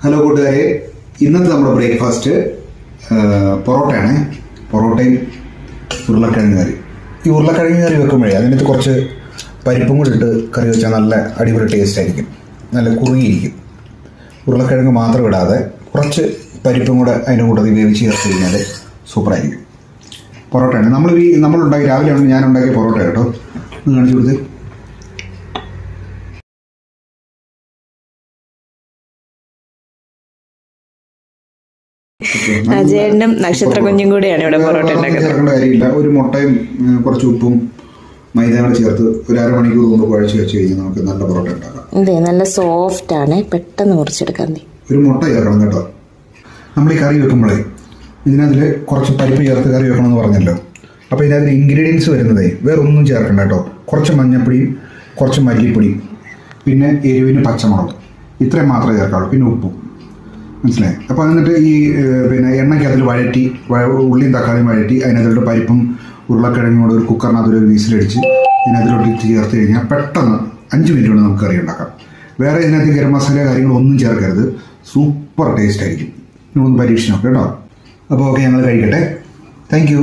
Hello കൂട്ടുകാരെ, ഇന്നത്തെ നമ്മുടെ ബ്രേക്ക്ഫാസ്റ്റ് പൊറോട്ടയാണ്. പൊറോട്ടയും ഉരുളക്കിഴങ്ങ് കറി. ഈ ഉരുളക്കിഴങ്ങ് കറി വെക്കുമ്പോഴേ അതിനകത്ത് കുറച്ച് പരിപ്പും കൂടി ഇട്ട് കറി വെച്ചാൽ നല്ല അടിപൊളി ടേസ്റ്റ് ആയിരിക്കും, നല്ല കുറുകിയിരിക്കും. ഉരുളക്കിഴങ്ങ് മാത്രം ഇടാതെ കുറച്ച് പരിപ്പും കൂടെ അതിൻ്റെ കൂട്ടത്തിൽ വേവിച്ച് ചേർത്ത് കഴിഞ്ഞാൽ സൂപ്പറായിരിക്കും. പൊറോട്ടയാണ് നമ്മളുണ്ടാക്കി, രാവിലെ ഞാൻ ഉണ്ടാക്കിയ പൊറോട്ട കേട്ടോ. ഒന്ന് കാണിച്ചു കൊടുത്ത്. അജയനും നക്ഷത്ര കുഞ്ഞും കൂടിയാണ് ഇവിടെ പൊറോട്ട ഉണ്ടാക്കുന്നത്. ചേർക്കേണ്ട കാര്യമില്ല. ഒരു മുട്ടയും കുറച്ച് ഉപ്പും മൈദയും കൂടെ ചേർത്ത് ഒരു അരമണിക്കൂർ കൊണ്ട് കുഴച്ച് വെച്ച് കഴിഞ്ഞാൽ നമുക്ക് നല്ല പൊറോട്ട ഉണ്ടാക്കാം. അതെ, നല്ല സോഫ്റ്റ് ആണ്, പെട്ടെന്ന് മുറിച്ചെടുക്കാൻ. ഒരു മുട്ട ചേർക്കണം കേട്ടോ. നമ്മൾ ഈ കറി വെക്കുമ്പോഴേ ഇതിനകത്തിൽ കുറച്ച് പരിപ്പ് ചേർത്ത് കറി വെക്കണമെന്ന് പറഞ്ഞല്ലോ. അപ്പോൾ ഇതിനകത്ത് ഇൻഗ്രീഡിയൻസ് വരുന്നതേ വേറെ ഒന്നും ചേർക്കണ്ട കേട്ടോ. കുറച്ച് മഞ്ഞൾപ്പൊടിയും കുറച്ച് മല്ലിപ്പൊടിയും പിന്നെ എരിവിന് പച്ചമുളക്, ഇത്രയും മാത്രമേ ചേർക്കാവുള്ളൂ. പിന്നെ ഉപ്പും. മനസ്സിലായി? അപ്പോൾ എന്നിട്ട് ഈ എണ്ണയ്ക്ക് അതിൽ വഴറ്റി ഉള്ളിയും തക്കാളിയും വഴറ്റി അതിനകത്തോട്ട് പരിപ്പും ഉരുളക്കിഴങ്ങും കൂടെ ഒരു കുക്കറിനകത്തൊരു വിസിലടിച്ച് ഇതിനകത്തോട്ട് ചേർത്ത് കഴിഞ്ഞാൽ പെട്ടെന്ന് 5 മിനിറ്റ് കൊണ്ട് നമുക്ക് കറി ഉണ്ടാക്കാം. വേറെ ഇതിനകത്ത് ഗരം മസാല കാര്യങ്ങളൊന്നും ചേർക്കരുത്. സൂപ്പർ ടേസ്റ്റ് ആയിരിക്കും. നിങ്ങളൊന്ന് പരീക്ഷിച്ച് നോക്കാം കേട്ടോ. അപ്പോൾ ഓക്കെ, ഞങ്ങൾ കഴിക്കട്ടെ. Thank you.